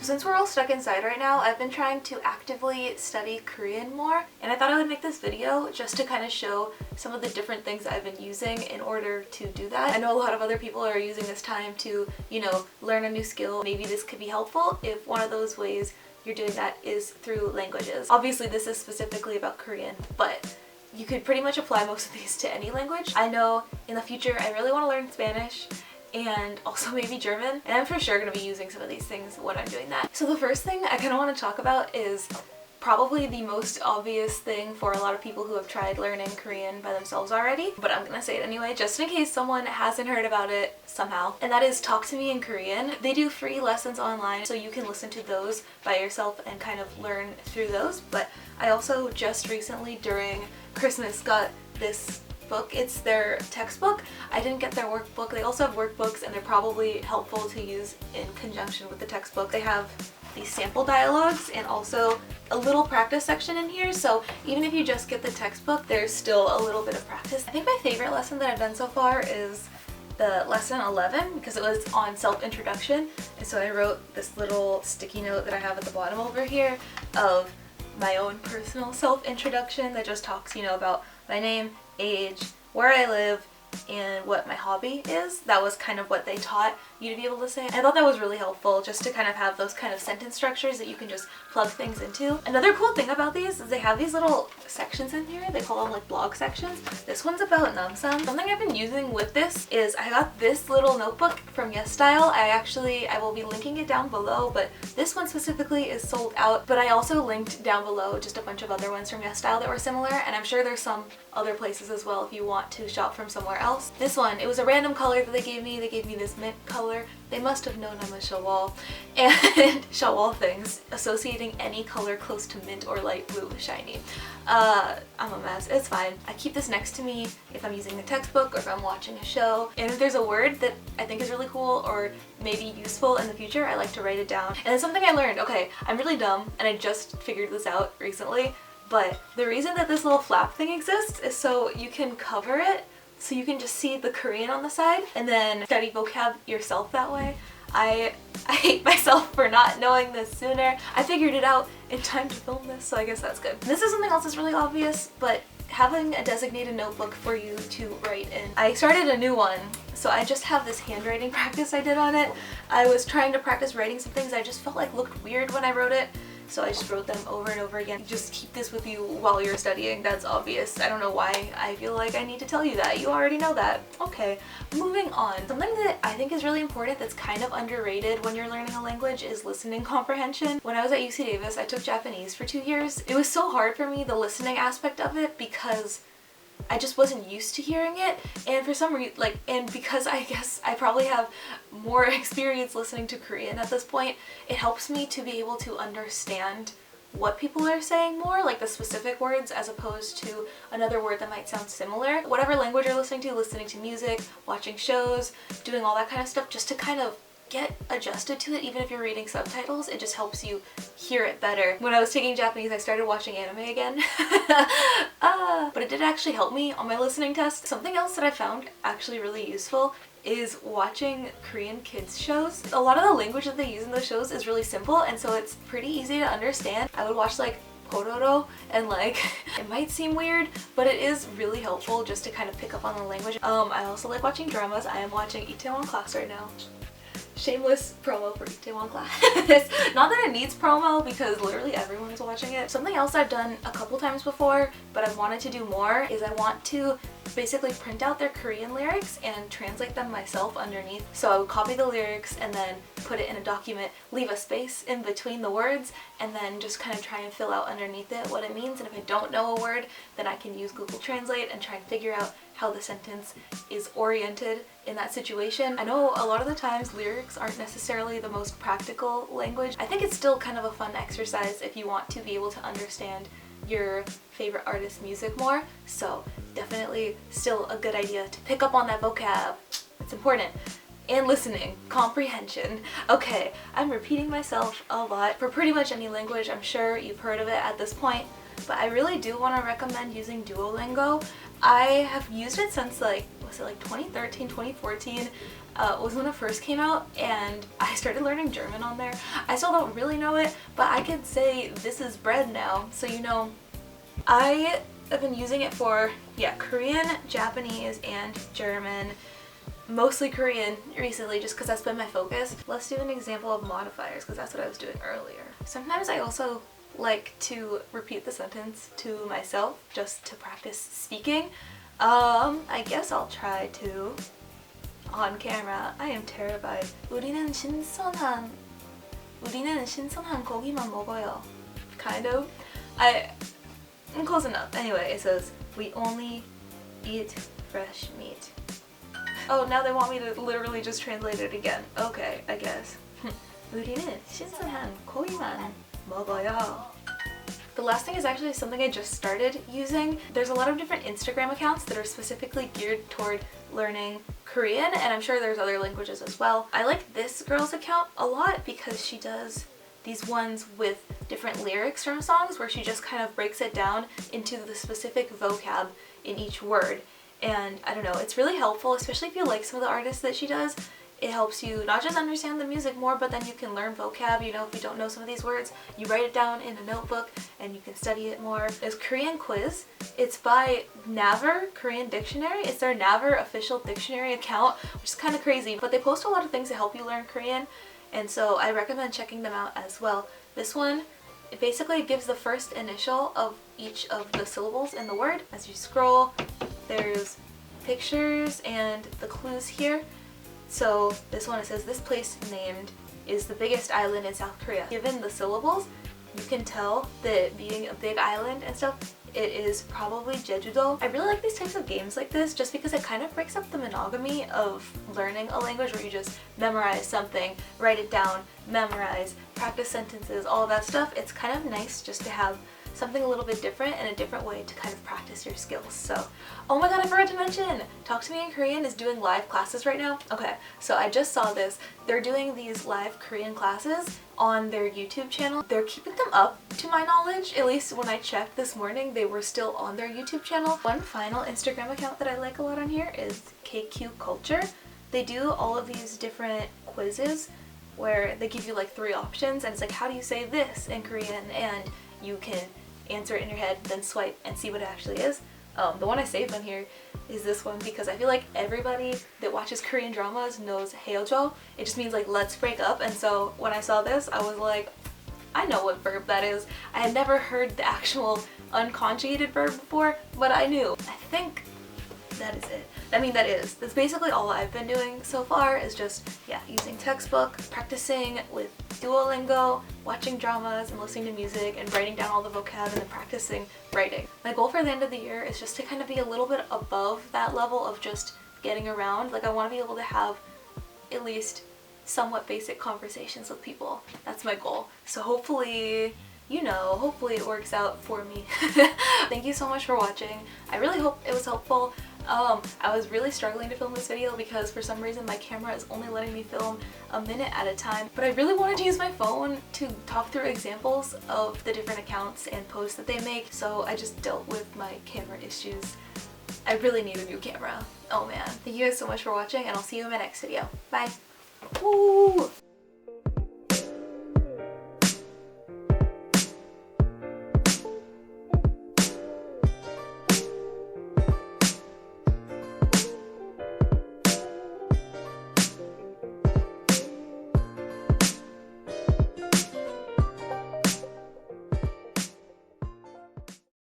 Since we're all stuck inside right now, I've been trying to actively study Korean more, and I thought I would make this video just to kind of show some of the different things I've been using in order to do that. I know a lot of other people are using this time to, you know, learn a new skill. Maybe this could be helpful if one of those ways you're doing that is through languages. Obviously this is specifically about Korean, but you could pretty much apply most of these to any language. I know in the future I really want to learn Spanish and also maybe German, and I'm for sure going to be using some of these things when I'm doing that. So the first thing I kind of want to talk about is probably the most obvious thing for a lot of people who have tried learning Korean by themselves already, but I'm gonna say it anyway just in case someone hasn't heard about it somehow, and that is Talk to Me in Korean. They do free lessons online, so you can listen to those by yourself and kind of learn through those. But I also just recently during Christmas got this book. It's their textbook. I didn't get their workbook. They also have workbooks, and they're probably helpful to use in conjunction with the textbook. They have these sample dialogues and also a little practice section in here, so even if you just get the textbook, there's still a little bit of practice. I think my favorite lesson that I've done so far is the lesson 11 because it was on self-introduction, and so I wrote this little sticky note that I have at the bottom over here of my own personal self-introduction that just talks, you know, about my name, age, where I live, and what my hobby is. That was kind of what they taught you to be able to say. I thought that was really helpful just to kind of have those kind of sentence structures that you can just plug things into. Another cool thing about these is they have these little sections in here. They call them like blog sections. This one's about namsan. Something I've been using with this is I got this little notebook from YESSTYLE. I will be linking it down below, but this one specifically is sold out. But I also linked down below just a bunch of other ones from YESSTYLE that were similar, and I'm sure there's some other places as well if you want to shop from somewhere else. This one, it was a random color that they gave me. They gave me this mint color. They must have known I'm a shelwal, and shelwal things associating any color close to mint or light blue with shiny. I'm a mess. It's fine. I keep this next to me if I'm using the textbook or if I'm watching a show, and if there's a word that I think is really cool or maybe useful in the future, I like to write it down. And it's something I learned. Okay, I'm really dumb and I just figured this out recently, but the reason that this little flap thing exists is so you can cover it, so you can just see the Korean on the side and then study vocab yourself that way. I hate myself for not knowing this sooner. I figured it out in time to film this, so I guess that's good. This is something else that's really obvious, but having a designated notebook for you to write in. I started a new one, so I just have this handwriting practice I did on it. I was trying to practice writing some things I just felt like looked weird when I wrote it, so I just wrote them over and over again. Just keep this with you while you're studying. That's obvious. I don't know why I feel like I need to tell you that. You already know that. Okay, moving on. Something that I think is really important that's kind of underrated when you're learning a language is listening comprehension. When I was at UC Davis, I took Japanese for 2 years. It was so hard for me, the listening aspect of it, because I just wasn't used to hearing it, and for some reason, and because I guess I probably have more experience listening to Korean at this point, it helps me to be able to understand what people are saying more, like the specific words, as opposed to another word that might sound similar. Whatever language you're listening to music, watching shows, doing all that kind of stuff, just to kind of get adjusted to it. Even if you're reading subtitles, it just helps you hear it better. When I was taking Japanese, I started watching anime again. But it did actually help me on my listening test. Something else that I found actually really useful is watching Korean kids shows. A lot of the language that they use in those shows is really simple, and so it's pretty easy to understand. I would watch like Pororo, and like it might seem weird, but it is really helpful just to kind of pick up on the language. I also like watching dramas. I am watching Itaewon Class right now. Shameless promo for Itaewon Class. Not that it needs promo because literally everyone's watching it. Something else I've done a couple times before, but I've wanted to do more, is I want to basically print out their Korean lyrics and translate them myself underneath. So I would copy the lyrics and then put it in a document, leave a space in between the words, and then just kind of try and fill out underneath it what it means. And if I don't know a word, then I can use Google Translate and try and figure out how the sentence is oriented in that situation. I know a lot of the times lyrics aren't necessarily the most practical language. I think it's still kind of a fun exercise if you want to be able to understand your favorite artist's music more, so definitely still a good idea to pick up on that vocab. It's important. And listening, comprehension. Okay, I'm repeating myself a lot for pretty much any language. I'm sure you've heard of it at this point, but I really do want to recommend using Duolingo. I have used it since like was it like 2013, 2014 was when it first came out, and I started learning German on there. I still don't really know it, but I could say this is bread now, so you know. I have been using it for, yeah, Korean, Japanese, and German. Mostly Korean recently just because that's been my focus. Let's do an example of modifiers because that's what I was doing earlier. Sometimes I also like to repeat the sentence to myself just to practice speaking. I guess I'll try to. On camera, I am terrified. 우리는 신선한 고기만 먹어요. Kind of. I'm close enough. Anyway, it says, we only eat fresh meat. Oh, now they want me to literally just translate it again. Okay, I guess. 우리는 신선한 고기만 먹어요. The last thing is actually something I just started using. There's a lot of different Instagram accounts that are specifically geared toward learning Korean, and I'm sure there's other languages as well. I like this girl's account a lot because she does these ones with different lyrics from songs where she just kind of breaks it down into the specific vocab in each word. And I don't know, it's really helpful, especially if you like some of the artists that she does. It helps you not just understand the music more, but then you can learn vocab. You know, if you don't know some of these words, you write it down in a notebook and you can study it more. There's Korean Quiz. It's by Naver Korean Dictionary. It's their Naver official dictionary account, which is kind of crazy, but they post a lot of things to help you learn Korean, and so I recommend checking them out as well. This one, it basically gives the first initial of each of the syllables in the word. As you scroll, there's pictures and the clues here. So this one, it says this place named is the biggest island in South Korea. Given the syllables, you can tell that being a big island and stuff, it is probably Jeju-do. I really like these types of games like this just because it kind of breaks up the monogamy of learning a language where you just memorize something, write it down, memorize, practice sentences, all of that stuff. It's kind of nice just to have something a little bit different and a different way to kind of practice your skills. So, oh my god, I forgot to mention, Talk to Me in Korean is doing live classes right now. Okay, so I just saw this. They're doing these live Korean classes on their YouTube channel. They're keeping them up, to my knowledge. At least when I checked this morning, they were still on their YouTube channel. One final Instagram account that I like a lot on here is KQ Culture. They do all of these different quizzes where they give you like 3 options and it's like, how do you say this in Korean? And you can answer it in your head, then swipe and see what it actually is. The one I saved on here is this one because I feel like everybody that watches Korean dramas knows 헤어져. It just means like let's break up, and so when I saw this I was like, I know what verb that is. I had never heard the actual unconjugated verb before, but I knew. I think that is it. I mean, that's basically all I've been doing so far is just, yeah, using textbook, practicing with Duolingo, watching dramas and listening to music and writing down all the vocab and then practicing writing. My goal for the end of the year is just to kind of be a little bit above that level of just getting around. Like I want to be able to have at least somewhat basic conversations with people. That's my goal. So hopefully, you know, hopefully it works out for me. Thank you so much for watching. I really hope it was helpful. I was really struggling to film this video because for some reason my camera is only letting me film a minute at a time, but I really wanted to use my phone to talk through examples of the different accounts and posts that they make, so I just dealt with my camera issues. I really need a new camera. Oh man. Thank you guys so much for watching, and I'll see you in my next video. Bye! Woo!